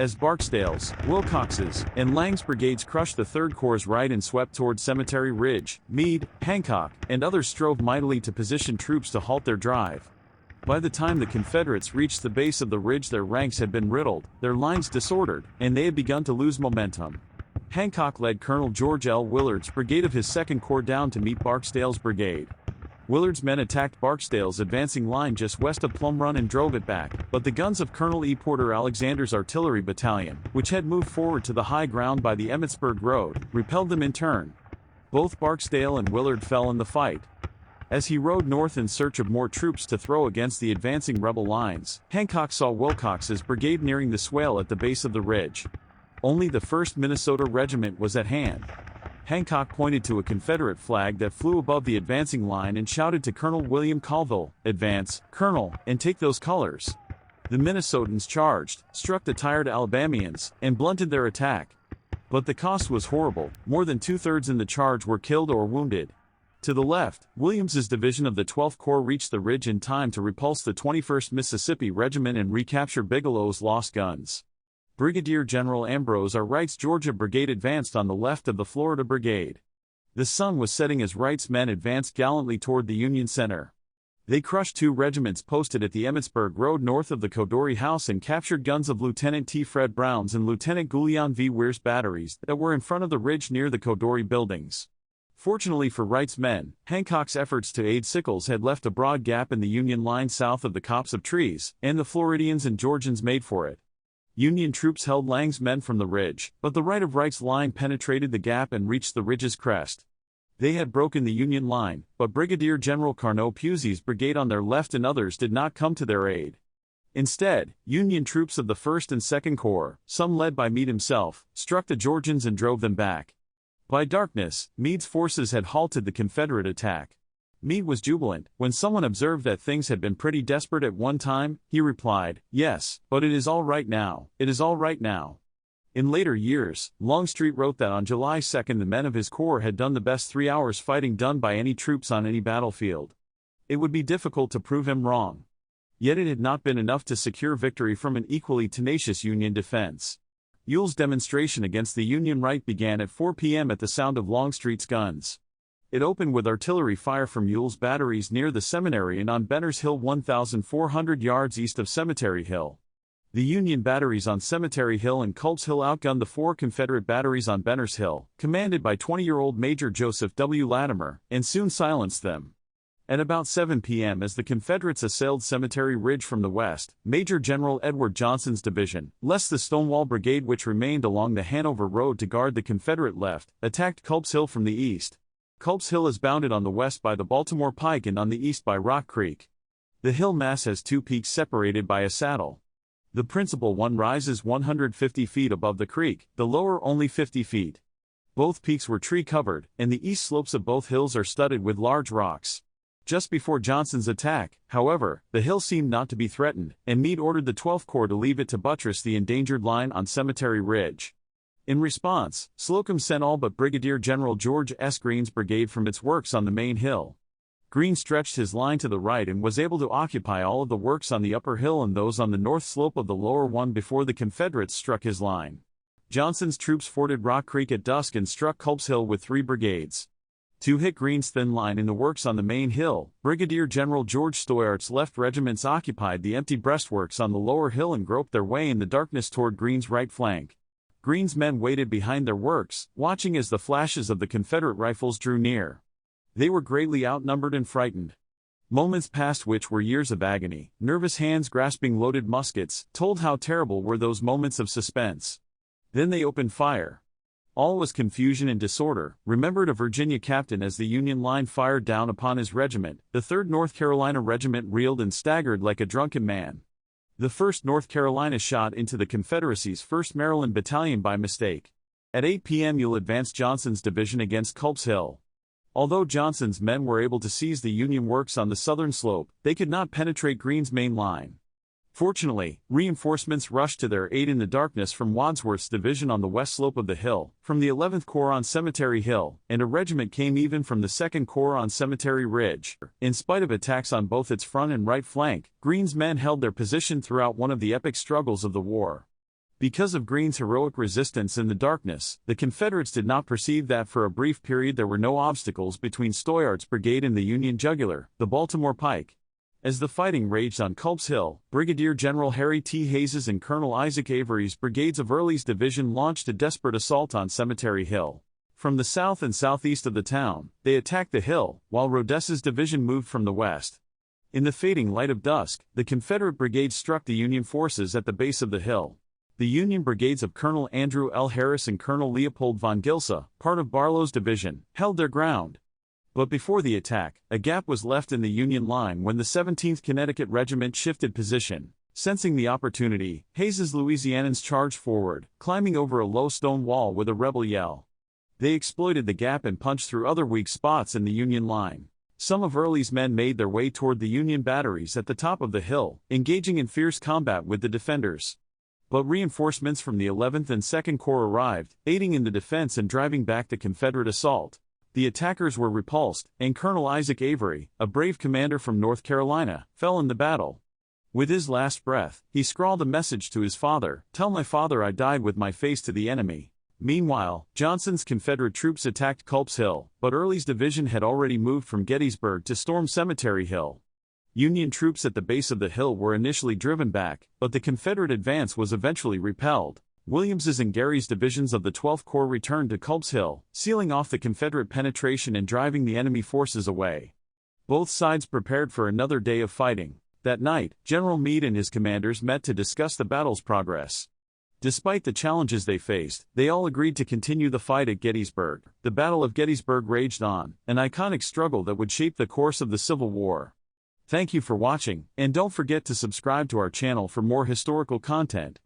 as Barksdale's, Wilcox's, and Lang's brigades crushed the 3rd Corps' right and swept toward Cemetery Ridge, Meade, Hancock, and others strove mightily to position troops to halt their drive. By the time the Confederates reached the base of the ridge, their ranks had been riddled, their lines disordered, and they had begun to lose momentum. Hancock led Colonel George L. Willard's brigade of his 2nd Corps down to meet Barksdale's brigade. Willard's men attacked Barksdale's advancing line just west of Plum Run and drove it back, but the guns of Colonel E. Porter Alexander's artillery battalion, which had moved forward to the high ground by the Emmitsburg Road, repelled them in turn. Both Barksdale and Willard fell in the fight. As he rode north in search of more troops to throw against the advancing rebel lines, Hancock saw Wilcox's brigade nearing the swale at the base of the ridge. Only the 1st Minnesota Regiment was at hand. Hancock pointed to a Confederate flag that flew above the advancing line and shouted to Colonel William Colville, "Advance, Colonel, and take those colors." The Minnesotans charged, struck the tired Alabamians, and blunted their attack. But the cost was horrible. More than 2/3 in the charge were killed or wounded. To the left, Williams's division of the 12th Corps reached the ridge in time to repulse the 21st Mississippi Regiment and recapture Bigelow's lost guns. Brigadier General Ambrose R. Wright's Georgia Brigade advanced on the left of the Florida Brigade. The sun was setting as Wright's men advanced gallantly toward the Union center. They crushed 2 regiments posted at the Emmitsburg Road north of the Codori House and captured guns of Lieutenant T. Fred Brown's and Lieutenant Gulion V. Weir's batteries that were in front of the ridge near the Codori buildings. Fortunately for Wright's men, Hancock's efforts to aid Sickles had left a broad gap in the Union line south of the copse of trees, and the Floridians and Georgians made for it. Union troops held Lang's men from the ridge, but the right of Wright's line penetrated the gap and reached the ridge's crest. They had broken the Union line, but Brigadier General Carnot Pusey's brigade on their left and others did not come to their aid. Instead, Union troops of the 1st and 2nd Corps, some led by Meade himself, struck the Georgians and drove them back. By darkness, Meade's forces had halted the Confederate attack. Meade was jubilant. When someone observed that things had been pretty desperate at one time, he replied, "Yes, but it is all right now, it is all right now." In later years, Longstreet wrote that on July 2 the men of his corps had done the best 3 hours fighting done by any troops on any battlefield. It would be difficult to prove him wrong. Yet it had not been enough to secure victory from an equally tenacious Union defense. Ewell's demonstration against the Union right began at 4 p.m. at the sound of Longstreet's guns. It opened with artillery fire from Ewell's batteries near the seminary and on Benner's Hill 1,400 yards east of Cemetery Hill. The Union batteries on Cemetery Hill and Culp's Hill outgunned the 4 Confederate batteries on Benner's Hill, commanded by 20-year-old Major Joseph W. Latimer, and soon silenced them. At about 7 p.m. as the Confederates assailed Cemetery Ridge from the west, Major General Edward Johnson's division, less the Stonewall Brigade which remained along the Hanover Road to guard the Confederate left, attacked Culp's Hill from the east. Culp's Hill is bounded on the west by the Baltimore Pike and on the east by Rock Creek. The hill mass has 2 peaks separated by a saddle. The principal one rises 150 feet above the creek, the lower only 50 feet. Both peaks were tree-covered, and the east slopes of both hills are studded with large rocks. Just before Johnson's attack, however, the hill seemed not to be threatened, and Meade ordered the 12th Corps to leave it to buttress the endangered line on Cemetery Ridge. In response, Slocum sent all but Brigadier General George S. Greene's brigade from its works on the main hill. Greene stretched his line to the right and was able to occupy all of the works on the upper hill and those on the north slope of the lower one before the Confederates struck his line. Johnson's troops forded Rock Creek at dusk and struck Culp's Hill with 3 brigades. To hit Greene's thin line in the works on the main hill, Brigadier General George Stoyart's left regiments occupied the empty breastworks on the lower hill and groped their way in the darkness toward Greene's right flank. Greene's men waited behind their works, watching as the flashes of the Confederate rifles drew near. They were greatly outnumbered and frightened. Moments past which were years of agony, nervous hands grasping loaded muskets, told how terrible were those moments of suspense. Then they opened fire. All was confusion and disorder, remembered a Virginia captain as the Union line fired down upon his regiment. The 3rd North Carolina Regiment reeled and staggered like a drunken man. The 1st North Carolina shot into the Confederacy's 1st Maryland Battalion by mistake. At 8 p.m. Ewell advanced Johnson's division against Culp's Hill. Although Johnson's men were able to seize the Union works on the southern slope, they could not penetrate Greene's main line. Fortunately, reinforcements rushed to their aid in the darkness from Wadsworth's division on the west slope of the hill, from the 11th Corps on Cemetery Hill, and a regiment came even from the 2nd Corps on Cemetery Ridge. In spite of attacks on both its front and right flank, Greene's men held their position throughout one of the epic struggles of the war. Because of Greene's heroic resistance in the darkness, the Confederates did not perceive that for a brief period there were no obstacles between Stoyart's brigade and the Union jugular, the Baltimore Pike. As the fighting raged on Culp's Hill, Brigadier General Harry T. Hayes's and Colonel Isaac Avery's brigades of Early's division launched a desperate assault on Cemetery Hill. From the south and southeast of the town, they attacked the hill, while Rodes's division moved from the west. In the fading light of dusk, the Confederate brigades struck the Union forces at the base of the hill. The Union brigades of Colonel Andrew L. Harris and Colonel Leopold von Gilsa, part of Barlow's division, held their ground. But before the attack, a gap was left in the Union line when the 17th Connecticut Regiment shifted position. Sensing the opportunity, Hayes's Louisianans charged forward, climbing over a low stone wall with a rebel yell. They exploited the gap and punched through other weak spots in the Union line. Some of Early's men made their way toward the Union batteries at the top of the hill, engaging in fierce combat with the defenders. But reinforcements from the 11th and 2nd Corps arrived, aiding in the defense and driving back the Confederate assault. The attackers were repulsed, and Colonel Isaac Avery, a brave commander from North Carolina, fell in the battle. With his last breath, he scrawled a message to his father, "Tell my father I died with my face to the enemy." Meanwhile, Johnson's Confederate troops attacked Culp's Hill, but Early's division had already moved from Gettysburg to storm Cemetery Hill. Union troops at the base of the hill were initially driven back, but the Confederate advance was eventually repelled. Williams's and Gary's divisions of the 12th Corps returned to Culp's Hill, sealing off the Confederate penetration and driving the enemy forces away. Both sides prepared for another day of fighting. That night, General Meade and his commanders met to discuss the battle's progress. Despite the challenges they faced, they all agreed to continue the fight at Gettysburg. The Battle of Gettysburg raged on, an iconic struggle that would shape the course of the Civil War. Thank you for watching, and don't forget to subscribe to our channel for more historical content.